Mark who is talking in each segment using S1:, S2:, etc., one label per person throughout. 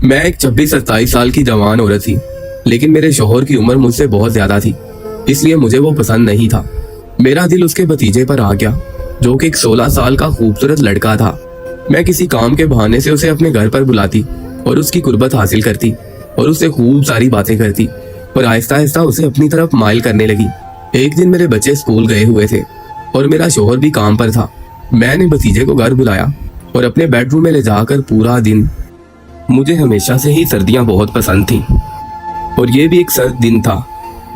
S1: मैं एक 26-27 साल की जवान औरत थी, लेकिन मेरे शौहर की उम्र मुझसे बहुत ज्यादा थी, इसलिए मुझे वो पसंद नहीं था। मेरा दिल उसके भतीजे पर आ गया, जो कि एक 16 साल का खूबसूरत लड़का था। मैं किसी काम के बहाने से उसे अपने घर पर बुलाती और उसकी कुर्बत हासिल करती और उससे खूब सारी बातें करती और आहिस्ता आहिस्ता उसे अपनी तरफ माइल करने लगी। एक दिन मेरे बच्चे स्कूल गए हुए थे और मेरा शौहर भी काम पर था। मैंने भतीजे को घर बुलाया और अपने बेडरूम में ले जाकर पूरा दिन। मुझे हमेशा से ही सर्दियां बहुत पसंद थी और ये भी एक सर्द दिन था।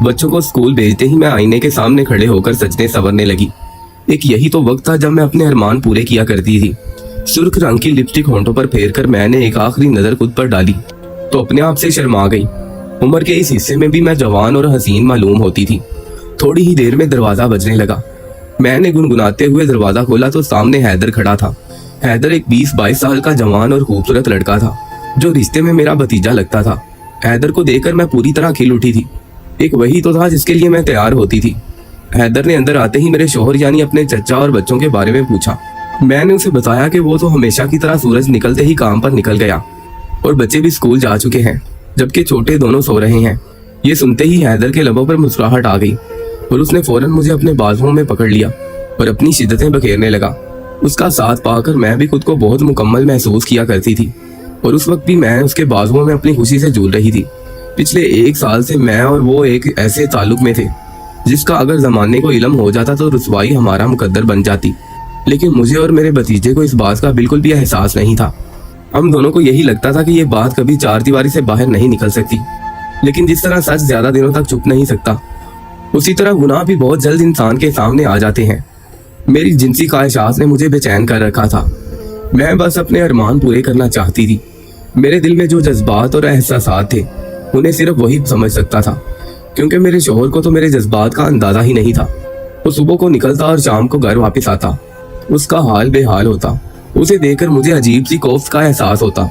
S1: बच्चों को स्कूल भेजते ही मैं आईने के सामने खड़े होकर सजने संवरने लगी। एक यही तो वक्त था जब मैं अपने अरमान पूरे किया करती थी। सुर्ख रंग की लिपस्टिक होंठों पर फेरकर मैंने एक आखिरी नजर खुद पर डाली तो अपने आप से शर्मा गई। उम्र के इस हिस्से में भी मैं जवान और हसीन मालूम होती थी। थोड़ी ही देर में दरवाजा बजने लगा। मैंने गुनगुनाते हुए दरवाजा खोला तो सामने हैदर खड़ा था। हैदर एक 20-22 साल का जवान और खूबसूरत लड़का था, जो रिश्ते में मेरा भतीजा लगता था। हैदर को देखकर मैं पूरी तरह खिल उठी थी। एक वही तो था जिसके लिए मैं तैयार होती थी। हैदर ने अंदर आते ही मेरे शौहर यानी अपने चचा और बच्चों के बारे में पूछा। मैंने उसे बताया कि वो तो हमेशा की तरह सूरज निकलते ही काम पर निकल गया और बच्चे भी स्कूल जा चुके हैं, जबकि छोटे दोनों सो रहे हैं। ये सुनते ही हैदर के लबों पर मुस्कुराहट आ गई और उसने फौरन मुझे अपने बाजुओं में पकड़ लिया और अपनी शिद्दतें बखेरने लगा। उसका साथ पाकर मैं भी खुद को बहुत मुकम्मल महसूस किया करती थी और उस वक्त भी मैं उसके बाजुओं में अपनी खुशी से झूल रही थी। पिछले 1 साल से मैं और वो एक ऐसे ताल्लुक में थे जिसका अगर जमाने को इल्म हो जाता तो रुसवाई हमारा मुकद्दर बन जाती, लेकिन मुझे और मेरे भतीजे को इस बात का बिल्कुल भी एहसास नहीं था। हम दोनों को यही लगता था कि ये बात कभी चार दीवारी से बाहर नहीं निकल सकती, लेकिन जिस तरह सच ज्यादा दिनों तक चुप नहीं सकता, उसी तरह गुनाह भी बहुत जल्द इंसान के सामने आ जाते हैं। मेरी जिनसी ख्वाहिशात ने मुझे बेचैन कर रखा था। मैं बस अपने अरमान पूरे करना चाहती थी। मेरे दिल में जो जज्बात और एहसासात थे उन्हें सिर्फ वही समझ सकता था, क्योंकि मेरे शौहर को तो मेरे जज्बात का अंदाजा ही नहीं था। वो सुबह को निकलता और शाम को घर वापस आता, उसका हाल बेहाल होता। उसे देखकर मुझे अजीब सी खौफ का एहसास होता।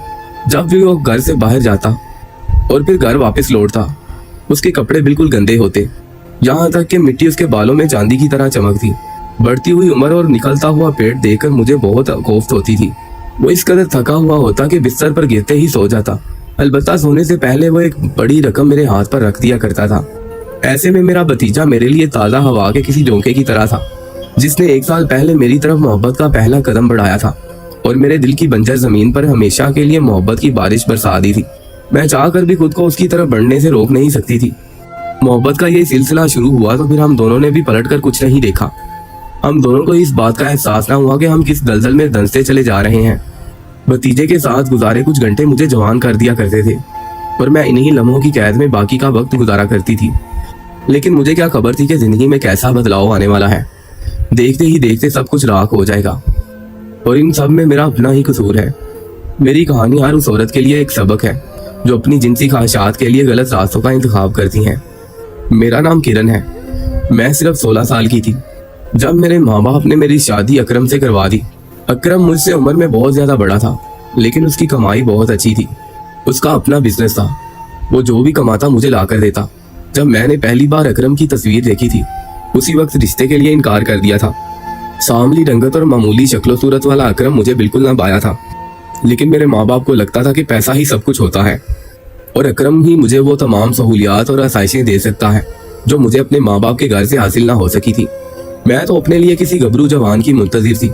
S1: जब भी वो घर से बाहर जाता और फिर घर वापस लौटता, उसके कपड़े बिल्कुल गंदे होते, यहाँ तक कि मिट्टी उसके बालों में चांदी की तरह चमकती। बढ़ती हुई उम्र और निकलता हुआ पेट देखकर मुझे बहुत खौफ होती थी। वो इस कदर थका हुआ होता कि बिस्तर पर गिरते ही सो जाता। अलबत्ता सोने से पहले वो एक बड़ी रकम मेरे हाथ पर रख दिया करता था। ऐसे में मेरा भतीजा मेरे लिए ताज़ा हवा के किसी झोंके की तरह था, जिसने 1 साल पहले मेरी तरफ मोहब्बत का पहला कदम बढ़ाया था और मेरे दिल की बंजर जमीन पर हमेशा के लिए मोहब्बत की बारिश बरसा दी थी। मैं चाहकर भी खुद को उसकी तरफ बढ़ने से रोक नहीं सकती थी। मोहब्बत का ये सिलसिला शुरू हुआ तो फिर हम दोनों ने भी पलटकर कुछ नहीं देखा। हम दोनों को इस बात का एहसास न हुआ कि हम किस दलदल में धंसते चले जा रहे हैं। भतीजे के साथ गुजारे कुछ घंटे मुझे जवान कर दिया करते थे और मैं इन्हीं लम्हों की कैद में बाकी का वक्त गुजारा करती थी। लेकिन मुझे क्या खबर थी कि जिंदगी में कैसा बदलाव आने वाला है। देखते ही देखते सब कुछ राख हो जाएगा और इन सब में मेरा अपना ही कसूर है। मेरी कहानी हर उस औरत के लिए एक सबक है जो अपनी जिनसी ख्वाहिशात के लिए गलत रास्तों का इंतखाब करती हैं। मेरा नाम किरण है। मैं सिर्फ 16 साल की थी जब मेरे माँ बाप ने मेरी शादी अकरम से करवा दी। अकरम मुझसे उम्र में बहुत ज्यादा बड़ा था, लेकिन उसकी कमाई बहुत अच्छी थी। उसका अपना बिजनेस था। वो जो भी कमाता मुझे ला कर देता। जब मैंने पहली बार अकरम की तस्वीर देखी थी, उसी वक्त रिश्ते के लिए इनकार कर दिया था। सांवली रंगत और मामूली शक्लो सूरत वाला अकरम मुझे बिल्कुल ना भाया था, लेकिन मेरे माँ बाप को लगता था कि पैसा ही सब कुछ होता है और अकरम ही मुझे वो तमाम सहूलियात और आसाइशें दे सकता है जो मुझे अपने माँ बाप के घर से हासिल ना हो सकी थी। मैं तो अपने लिए किसी गबरू जवान की मुंतजिर थी,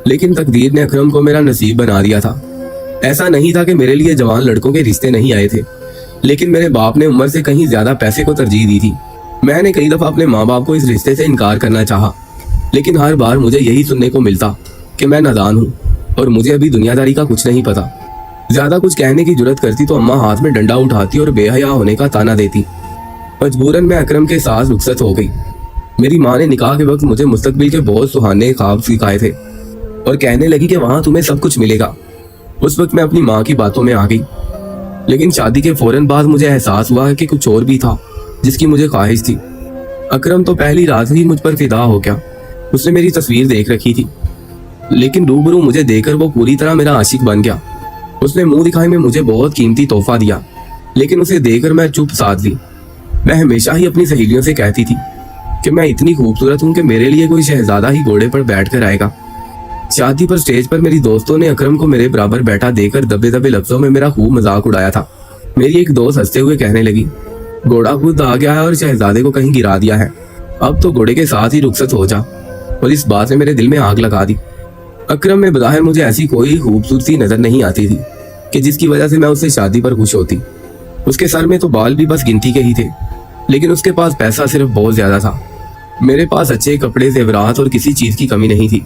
S1: लेकिन तकदीर ने अकरम को मेरा नसीब बना दिया था। ऐसा नहीं था कि मेरे लिए जवान लड़कों के रिश्ते नहीं आए थे, लेकिन मेरे बाप ने उम्र से कहीं ज्यादा पैसे को तरजीह दी थी। मैंने कई दफा अपने माँ बाप को इस रिश्ते से इनकार करना चाहा, लेकिन हर बार मुझे यही सुनने को मिलता कि मैं नादान हूँ और मुझे अभी दुनियादारी का कुछ नहीं पता। ज्यादा कुछ कहने की जुर्रत करती तो अम्मा हाथ में डंडा उठाती और बेहया होने का ताना देती। मजबूरन मैं अकरम के साथ रुखसत हो गई। मेरी माँ ने निकाह के वक्त मुझे मुस्तकबिल के बहुत सुहाने ख्वाब सिखाए थे और कहने लगी कि वहां तुम्हें सब कुछ मिलेगा। उस वक्त मैं अपनी माँ की बातों में आ गई, लेकिन शादी के फौरन बाद मुझे एहसास हुआ कि कुछ और भी था जिसकी मुझे ख्वाहिश थी। अकरम तो पहली रात ही मुझ पर फिदा हो गया। उसने मेरी तस्वीर देख रखी थी, लेकिन रूबरू मुझे देखकर वो पूरी तरह मेरा आशिक बन गया। उसने मुंह दिखाई में मुझे बहुत कीमती तोहफा दिया, लेकिन उसे देखकर मैं चुप साध ली। मैं हमेशा ही अपनी सहेलियों से कहती थी कि मैं इतनी खूबसूरत हूँ कि मेरे लिए कोई शहजादा ही घोड़े पर बैठ कर आएगा। शादी पर स्टेज पर मेरी दोस्तों ने अकरम को मेरे बराबर बैठा देकर दबे दबे लफ्जों में मेरा खूब मजाक उड़ाया था। मेरी एक दोस्त हंसते हुए कहने लगी, घोड़ा खुद आ गया है और शहजादे को कहीं गिरा दिया है, अब तो घोड़े के साथ ही रुखसत हो जा। और इस बात ने मेरे दिल में आग लगा दी। अकरम में बज़ाहिर मुझे ऐसी कोई खूबसूरती नजर नहीं आती थी कि जिसकी वजह से मैं उससे शादी पर खुश होती। उसके सर में तो बाल भी बस गिनती के ही थे, लेकिन उसके पास पैसा सिर्फ बहुत ज्यादा था। मेरे पास अच्छे कपड़े, जेवरात और किसी चीज की कमी नहीं थी,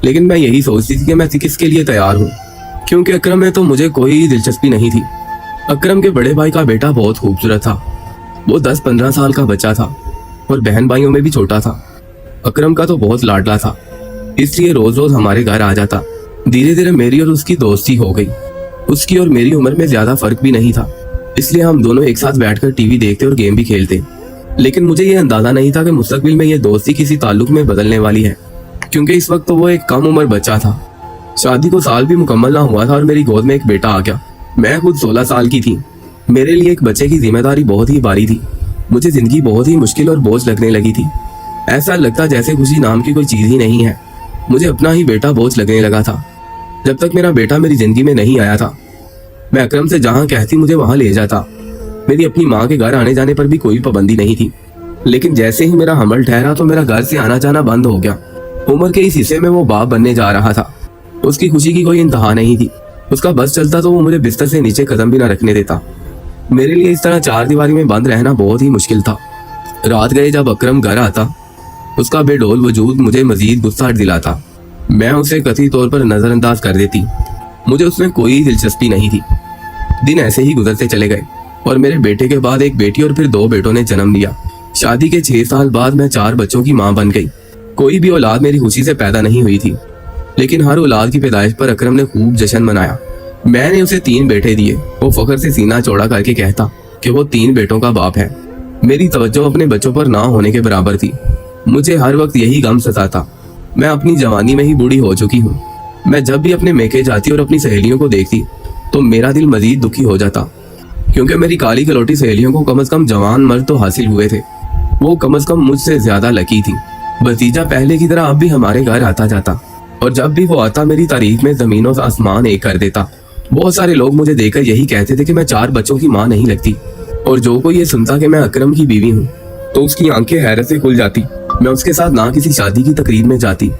S1: लेकिन मैं यही सोचती थी कि मैं किसके लिए तैयार हूँ, क्योंकि अकरम में तो मुझे कोई दिलचस्पी नहीं थी। अकरम के बड़े भाई का बेटा बहुत खूबसूरत था। वो 10-15 साल का बच्चा था और बहन भाइयों में भी छोटा था। अकरम का तो बहुत लाडला था, इसलिए रोज रोज हमारे घर आ जाता। धीरे धीरे मेरी और उसकी दोस्ती हो गई। उसकी और मेरी उम्र में ज्यादा फर्क भी नहीं था, इसलिए हम दोनों एक साथ बैठकर टीवी देखते और गेम भी खेलते। लेकिन मुझे ये अंदाजा नहीं था कि मुस्तकबिल में ये दोस्ती किसी ताल्लुक में बदलने वाली है, क्योंकि इस वक्त तो वो एक कम उम्र बच्चा था। शादी को साल भी मुकम्मल ना हुआ था और मेरी गोद में एक बेटा आ गया। मैं खुद 16 साल की थी। मेरे लिए एक बच्चे की जिम्मेदारी बहुत ही भारी थी। मुझे जिंदगी बहुत ही मुश्किल और बोझ लगने लगी थी। ऐसा लगता जैसे खुशी नाम की कोई चीज ही नहीं है। मुझे अपना ही बेटा बोझ लगने लगा था। जब तक मेरा बेटा मेरी जिंदगी में नहीं आया था, मैं अकरम से जहां कहती मुझे वहां ले जाता। मेरी अपनी माँ के घर आने जाने पर भी कोई पाबंदी नहीं थी, लेकिन जैसे ही मेरा हमल ठहरा तो मेरा घर से आना जाना बंद हो गया। उम्र के इस हिस्से में वो बाप बनने जा रहा था। उसकी खुशी की कोई इंतहा नहीं थी। उसका बस चलता तो वो मुझे बिस्तर से नीचे कदम भी ना रखने देता। मेरे लिए इस तरह चार दीवारी में बंद रहना बहुत ही मुश्किल था। रात गए जब अकरम घर आता, उसका बेडौल वजूद मुझे मजीद गुस्सा दिलाता। मैं उसे कथित तौर पर नजरअंदाज कर देती। मुझे उसमें कोई दिलचस्पी नहीं थी। दिन ऐसे ही गुजरते चले गए और मेरे बेटे के बाद एक बेटी और फिर 2 बेटों ने जन्म लिया। शादी के 6 साल बाद मैं 4 बच्चों की मां बन गई। कोई भी औलाद मेरी खुशी से पैदा नहीं हुई थी, लेकिन हर औलाद की पैदाइश पर अकरम ने खूब जश्न मनाया। मैंने उसे 3 बेटे दिए। वो फख्र से सीना चौड़ा करके कहता कि वो 3 बेटों का बाप है। मेरी तवज्जो अपने बच्चों पर ना होने के बराबर थी। मुझे हर वक्त यही गम सताता। मैं अपनी जवानी में ही बूढ़ी हो चुकी हूँ। मैं जब भी अपने मेके जाती और अपनी सहेलियों को देखती तो मेरा दिल मजीद दुखी हो जाता, क्योंकि मेरी काली कलौटी सहेलियों को कम से कम जवान मर्द तो हासिल हुए थे। वो कम से कम मुझसे ज्यादा लकी थी। भतीजा पहले की तरह अब भी हमारे घर आता जाता, और जब भी वो आता मेरी तारीफ में जमीनों से आसमान एक कर देता। बहुत सारे लोग मुझे देखकर यही कहते थे कि मैं 4 बच्चों की माँ नहीं लगती, और जो कोई ये सुनता कि मैं अकरम की बीवी हूँ तो उसकी आंखें हैरत से खुल जाती। मैं उसके साथ ना किसी शादी की तकरीब में जाती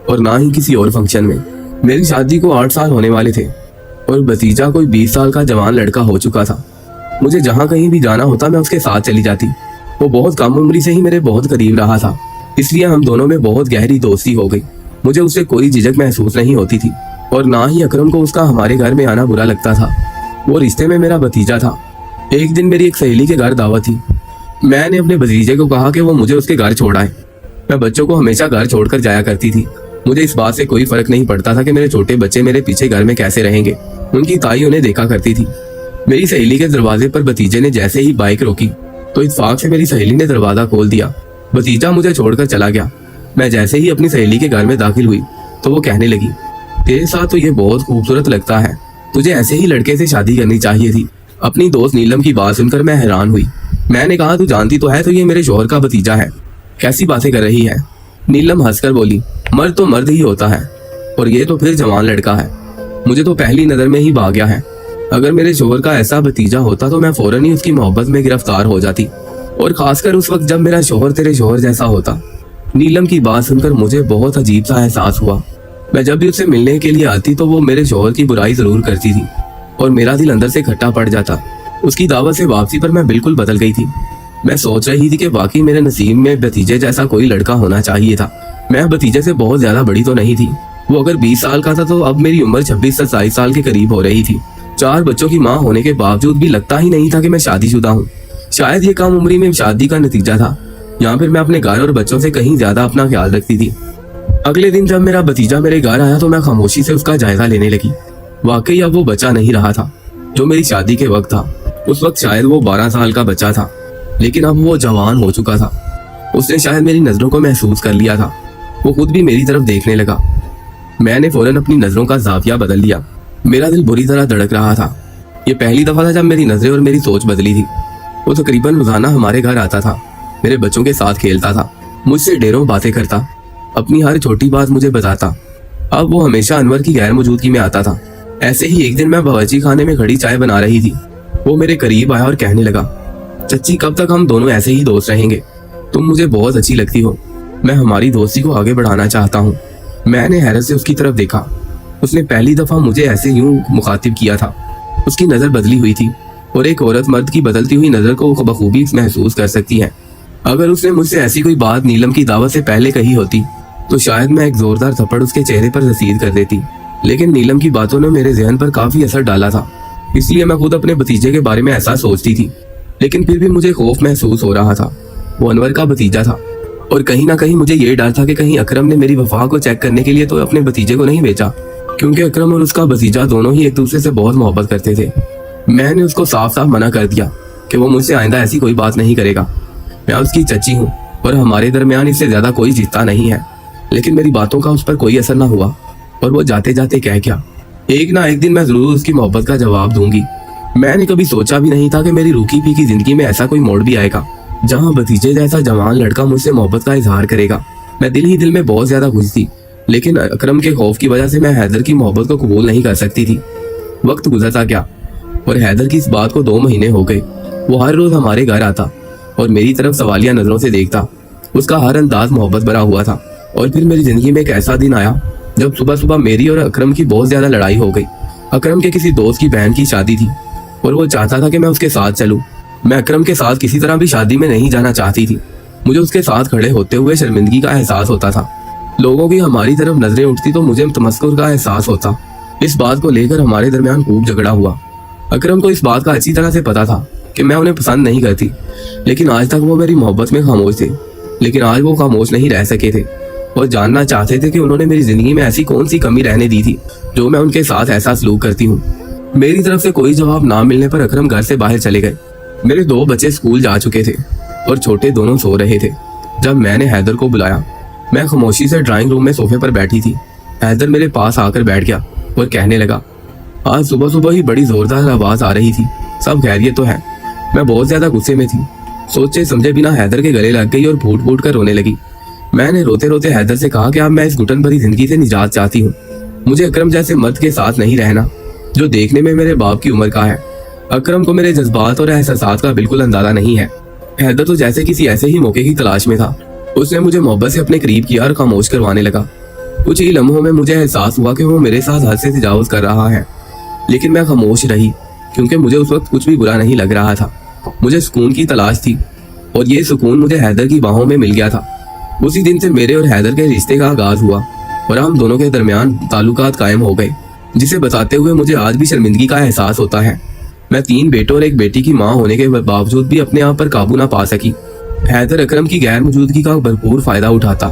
S1: और ना ही किसी और फंक्शन में। मेरी शादी को 8 साल होने वाले थे और भतीजा कोई 20 साल का जवान लड़का हो चुका था। मुझे जहाँ कहीं भी जाना होता मैं उसके साथ चली जाती। वो बहुत कम उम्री से ही मेरे बहुत करीब रहा था, इसलिए हम दोनों में बहुत गहरी दोस्ती हो गई। मुझे उससे कोई झिझक महसूस नहीं होती थी और ना ही अकरम को उसका हमारे घर में आना बुरा लगता था। वो रिश्ते में मेरा भतीजा था। एक दिन मेरी एक सहेली के घर दावत थी। मैंने अपने भतीजे को कहा कि वो मुझे उसके घर छोड़ाए। मैं बच्चों को हमेशा घर छोड़कर जाया करती थी। मुझे इस बात से कोई फर्क नहीं पड़ता था कि मेरे छोटे बच्चे मेरे पीछे घर में कैसे रहेंगे। उनकी ताई उन्हें देखा करती थी। मेरी सहेली के दरवाजे पर भतीजे ने जैसे ही बाइक रोकी तो इत्तेफाक से मेरी सहेली ने दरवाजा खोल दिया। भतीजा मुझे छोड़कर चला गया। मैं जैसे ही अपनी सहेली के घर में दाखिल हुई तो वो कहने लगी, तेरे साथ तो ये बहुत खूबसूरत लगता है, तुझे ऐसे ही लड़के से शादी करनी चाहिए थी। अपनी दोस्त नीलम की बात सुनकर मैं हैरान हुई। मैंने कहा, तू जानती तो है तो ये मेरे शोहर का भतीजा है, कैसी बातें कर रही है। नीलम हंसकर बोली, मर्द तो मर्द ही होता है और ये तो फिर जवान लड़का है। मुझे तो पहली नजर में ही भाग गया है। अगर मेरे शोहर का ऐसा भतीजा होता तो मैं फौरन ही उसकी मोहब्बत में गिरफ्तार हो जाती, और खासकर उस वक्त जब मेरा शोहर तेरे शोहर जैसा होता। नीलम की बात सुनकर मुझे बहुत अजीब सा एहसास हुआ। मैं जब भी उससे मिलने के लिए आती तो वो मेरे शोहर की बुराई जरूर करती थी और मेरा दिल अंदर से खट्टा पड़ जाता। उसकी दावत से वापसी पर मैं बिल्कुल बदल गई थी। मैं सोच रही थी कि वाकई मेरे नसीब में भतीजे जैसा कोई लड़का होना चाहिए था। मैं भतीजे से बहुत ज्यादा बड़ी तो नहीं थी। वो अगर 20 साल का था तो अब मेरी उम्र 26-27 साल के करीब हो रही थी। 4 बच्चों की माँ होने के बावजूद भी लगता ही नहीं था कि मैं शादीशुदा हूँ। शायद ये कम उम्री में शादी का नतीजा था, यहाँ फिर मैं अपने घर और बच्चों से कहीं ज्यादा अपना ख्याल रखती थी। अगले दिन जब मेरा भतीजा मेरे घर आया तो मैं खामोशी से उसका जायजा लेने लगी। वाकई अब वो बच्चा नहीं रहा था जो मेरी शादी के वक्त था। उस वक्त शायद वो 12 साल का बच्चा था, लेकिन अब वो जवान हो चुका था। उसने शायद मेरी नजरों को महसूस कर लिया था। वो खुद भी मेरी तरफ देखने लगा। मैंने फौरन अपनी नजरों का जाविया बदल लिया। मेरा दिल बुरी तरह धड़क रहा था। ये पहली दफा था जब मेरी नजरें और मेरी सोच बदली थी। वो तकरीबन रोजाना हमारे घर आता था, मेरे बच्चों के साथ खेलता था, मुझसे ढेरों बातें करता, अपनी हर छोटी बात मुझे बताता। अब वो हमेशा अनवर की गैर मौजूदगी में आता था। ऐसे ही एक दिन मैं बावर्ची खाने में खड़ी चाय बना रही थी। वो मेरे करीब आया और कहने लगा, चच्ची कब तक हम दोनों ऐसे ही दोस्त रहेंगे? तुम मुझे बहुत अच्छी लगती हो। मैं हमारी दोस्ती को आगे बढ़ाना चाहता हूँ। मैंने हैरत से उसकी तरफ देखा। उसने पहली दफा मुझे ऐसे यूं मुखातिब किया था। उसकी नजर बदली हुई थी और एक औरत मर्द की बदलती हुई नजर को बखूबी महसूस कर सकती है। अगर उसने मुझसे ऐसी कोई बात नीलम की दावत से पहले कही होती तो शायद मैं एक जोरदार थप्पड़ उसके चेहरे पर रसीद कर देती। लेकिन नीलम की बातों ने मेरे जहन पर काफी असर डाला था, इसलिए मैं खुद अपने भतीजे के बारे में ऐसा सोचती थी। लेकिन फिर भी मुझे खौफ महसूस हो रहा था। वो अनवर का भतीजा था और कहीं ना कहीं मुझे ये डर था कि कहीं अकरम ने मेरी वफा को चेक करने के लिए तो अपने भतीजे को नहीं बेचा, क्योंकि अकरम और उसका भतीजा दोनों ही एक दूसरे से बहुत मोहब्बत करते थे। मैंने उसको साफ साफ मना कर दिया कि वो मुझसे आइंदा ऐसी कोई बात नहीं करेगा। मैं उसकी चच्ची हूँ और हमारे दरमियान इससे ज्यादा कोई रिश्ता नहीं है। लेकिन मेरी बातों का उस पर कोई असर ना हुआ और वो जाते जाते कह गया, एक ना एक दिन मैं जरूर उसकी मोहब्बत का जवाब दूंगी। मैंने कभी सोचा भी नहीं था कि मेरी रूखी पीकी जिंदगी में ऐसा कोई मोड़ भी आएगा जहाँ भतीजे जैसा जवान लड़का मुझसे मोहब्बत का इजहार करेगा। मैं दिल ही दिल में बहुत ज्यादा खुश थी, लेकिन अकरम के खौफ की वजह से मैं हैदर की मोहब्बत को कबूल नहीं कर सकती थी। वक्त गुजरता गया और हैदर की इस बात को 2 महीने हो गए। वो हर रोज हमारे घर आता और मेरी तरफ सवालिया नजरों से देखता। उसका हर अंदाज मोहब्बत भरा हुआ था। और फिर मेरी जिंदगी में एक ऐसा दिन आया जब सुबह सुबह मेरी और अकरम की बहुत ज्यादा लड़ाई हो गई। अकरम के किसी दोस्त की बहन की शादी थी और वो चाहता था कि मैं उसके साथ चलूं। मैं अकरम के साथ किसी तरह भी शादी में नहीं जाना चाहती थी। मुझे उसके साथ खड़े होते हुए शर्मिंदगी का एहसास होता था। लोगों की हमारी तरफ नजरें उठती तो मुझे तमस्कुर का एहसास होता। इस बात को लेकर हमारे दरमियान खूब झगड़ा हुआ। अकरम को इस बात का अच्छी तरह से पता था कि मैं उन्हें पसंद नहीं करती, लेकिन आज तक वो मेरी मोहब्बत में खामोश थे। लेकिन आज वो खामोश नहीं रह सके थे और जानना चाहते थे कि उन्होंने मेरी जिंदगी में ऐसी कौन सी कमी रहने दी थी जो मैं उनके साथ ऐसा सलूक करती हूँ। मेरी तरफ से कोई जवाब ना मिलने पर अकरम घर से बाहर चले गए। मेरे 2 बच्चे स्कूल जा चुके थे और छोटे दोनों सो रहे थे जब मैंने हैदर को बुलाया। मैं खामोशी से ड्राइंग रूम में सोफे पर बैठी थी। हैदर मेरे पास आकर बैठ गया और कहने लगा, आज सुबह सुबह ही बड़ी जोरदार आवाज आ रही थी, सब खैरियत तो है? मैं बहुत ज्यादा गुस्से में थी। सोचे समझे बिना हैदर के गले लग गई और फूट फूट कर रोने लगी। मैंने रोते रोते हैदर से कहा कि अब मैं इस घुटन भरी जिंदगी से निजात चाहती हूँ। मुझे अकरम जैसे मर्द के साथ नहीं रहना जो देखने में मेरे बाप की उम्र का है। अकरम को मेरे जज्बात और एहसासात का बिल्कुल अंदाजा नहीं है। हैदर तो जैसे किसी ऐसे ही मौके की तलाश में था। उसने मुझे मोहब्बत से अपने करीब किया और खामोश करवाने लगा। कुछ ही लम्हों में मुझे एहसास हुआ कि वो मेरे साथ हद से तजावुज कर रहा है, लेकिन मैं खामोश रही क्योंकि मुझे उस वक्त कुछ भी बुरा नहीं लग रहा था। मुझे सुकून की तलाश थी और ये सुकून मुझे हैदर की बाहों में मिल गया था। उसी दिन से मेरे और हैदर के रिश्ते का आगाज हुआ और हम दोनों के दरमियान ताल्लुकात कायम हो गए, जिसे बताते हुए मुझे आज भी शर्मिंदगी का एहसास होता है। मैं 3 बेटों और एक बेटी की माँ होने के बावजूद भी अपने आप पर काबू ना पा सकी। हैदर अकरम की गैर मौजूदगी का भरपूर फायदा उठाता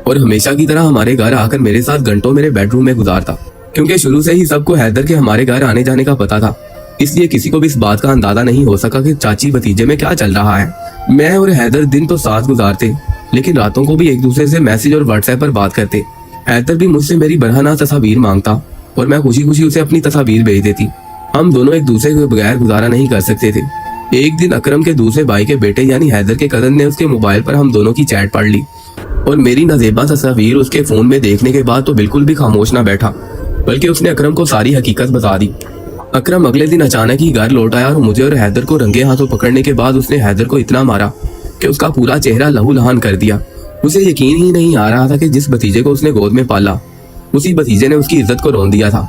S1: और हमेशा की तरह हमारे घर आकर मेरे साथ घंटों मेरे बेडरूम में गुजारता। क्योंकि शुरू से ही सबको हैदर के हमारे घर आने जाने का पता था, इसलिए किसी को भी इस बात का अंदाजा नहीं हो सका कि चाची भतीजे में क्या चल रहा है। मैं और हैदर दिन तो साथ गुजारते, लेकिन रातों को भी एक दूसरे से मैसेज और व्हाट्सएप पर बात करते। हैदर भी मुझसे मेरी बरहना तस्वीर मांगता और मैं खुशी खुशी उसे अपनी तस्वीर भेज देती। हम दोनों एक दूसरे के बगैर गुजारा नहीं कर सकते थे। एक दिन अकरम के दूसरे भाई के बेटे यानी हैदर के कजन ने उसके मोबाइल पर हम दोनों की चैट पढ़ ली और मेरी नाजेबा तस्वीर उसके फोन में देखने के बाद तो बिल्कुल भी खामोश ना बैठा, बल्कि उसने अकरम को सारी हकीकत बता दी। अकरम अगले दिन अचानक ही घर लौट आया और मुझे और हैदर को रंगे हाथों पकड़ने के बाद उसने हैदर को इतना मारा कि उसका पूरा चेहरा लहूलुहान कर दिया। उसे यकीन ही नहीं आ रहा था कि जिस भतीजे को उसने गोद में पाला उसी भतीजे ने उसकी इज्जत को रौंद दिया था।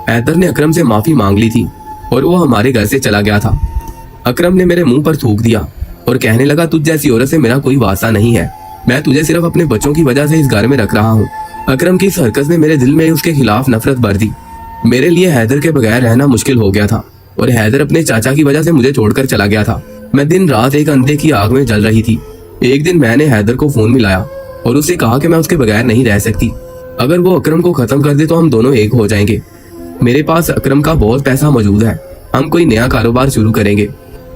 S1: हैदर ने अकरम से माफी मांग ली थी और वो हमारे घर से चला गया था। अकरम ने मेरे मुंह पर थूक दिया और कहने लगा, तुझ जैसी औरत से मेरा कोई वास्ता नहीं है, मैं तुझे सिर्फ अपने बच्चों की वजह से इस घर में रख रहा हूँ। अकरम की इस हरकत ने मेरे दिल में उसके खिलाफ नफरत भर दी। मेरे लिए हैदर के बगैर रहना मुश्किल हो गया था और हैदर अपने चाचा की वजह से मुझे छोड़कर चला गया था। मैं दिन रात एक अंधे की आग में जल रही थी। एक दिन मैंने हैदर को फोन मिलाया और उससे कहा कि मैं उसके बगैर नहीं रह सकती। अगर वो अकरम को खत्म कर दे तो हम दोनों एक हो जाएंगे। मेरे पास अकरम का बहुत पैसा मौजूद है, हम कोई नया कारोबार शुरू करेंगे।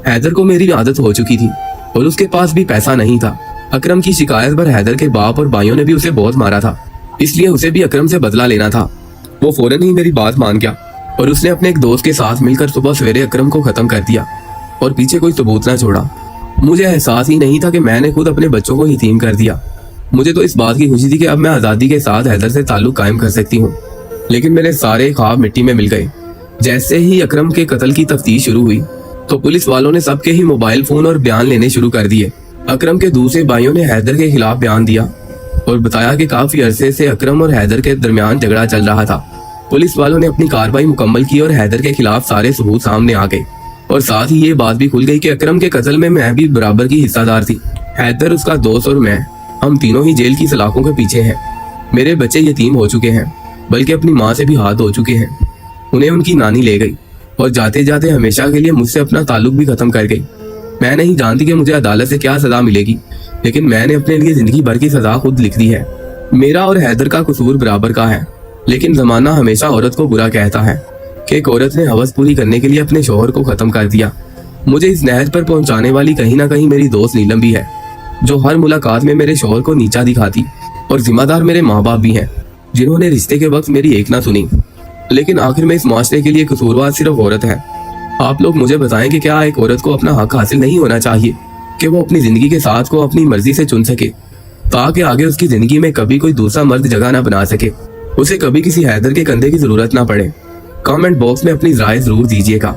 S1: हैदर को मेरी आदत हो चुकी थी और उसके पास भी पैसा नहीं था। अकरम की शिकायत पर हैदर के बाप और भाइयों ने भी उसे बहुत मारा था, इसलिए उसे भी अकरम से बदला लेना था। वो फौरन ही मेरी बात मान गया और उसने अपने एक दोस्त के साथ मिलकर सुबह सवेरे अकरम को खत्म कर दिया और पीछे कोई सबूत ना छोड़ा। मुझे एहसास ही नहीं था कि मैंने खुद अपने बच्चों को यतीम कर दिया। मुझे तो इस बात की खुशी थी कि अब मैं आज़ादी के साथ हैदर से ताल्लुक कायम कर सकती हूँ, लेकिन मेरे सारे ख्वाब मिट्टी में मिल गए। जैसे ही अकरम के कत्ल की तफ्तीश शुरू हुई तो पुलिस वालों ने सबके ही मोबाइल फोन और बयान लेने शुरू कर दिए। अकरम के दूसरे भाइयों ने हैदर के खिलाफ बयान दिया और बताया कि काफी अरसे से अकरम और हैदर के दरमियान झगड़ा चल रहा था। पुलिस वालों ने अपनी कार्रवाई मुकम्मल की और हैदर के खिलाफ सारे सबूत सामने आ गए और साथ ही ये बात भी खुल गई कि अकरम के कत्ल में मैं भी बराबर की हिस्सादार थी। हैदर, उसका दोस्त और मैं, हम तीनों ही जेल की सलाखों के पीछे हैं। मेरे बच्चे यतीम हो चुके हैं, बल्कि अपनी माँ से भी हाथ धो चुके हैं। उन्हें उनकी नानी ले गई और जाते जाते हमेशा के लिए मुझसे अपना ताल्लुक भी खत्म कर गई। मैं नहीं जानती कि मुझे अदालत से क्या सजा मिलेगी, लेकिन मैंने अपने लिए जिंदगी भर की सजा खुद लिख दी है। मेरा और हैदर का कसूर बराबर का है, लेकिन जमाना हमेशा औरत को बुरा कहता है कि एक औरत ने हवस पूरी करने के लिए अपने शौहर को खत्म कर दिया। मुझे इस नहज पर पहुंचाने वाली कहीं ना कहीं मेरी दोस्त नीलम भी है, जो हर मुलाकात में मेरे शौहर को नीचा दिखाती, और जिम्मेदार मेरे माँ बाप भी हैं, जिन्होंने रिश्ते के वक्त मेरी एक ना सुनी। लेकिन आखिर में इस माशरे के लिए कसूरवार सिर्फ औरत है। आप लोग मुझे बताएं कि क्या एक औरत को अपना हक हासिल नहीं होना चाहिए कि वो अपनी जिंदगी के साथ को अपनी मर्जी से चुन सके, ताकि आगे उसकी जिंदगी में कभी कोई दूसरा मर्द जगह ना बना सके, उसे कभी किसी हैदर के कंधे की जरूरत ना पड़े। कमेंट बॉक्स में अपनी राय जरूर दीजिएगा।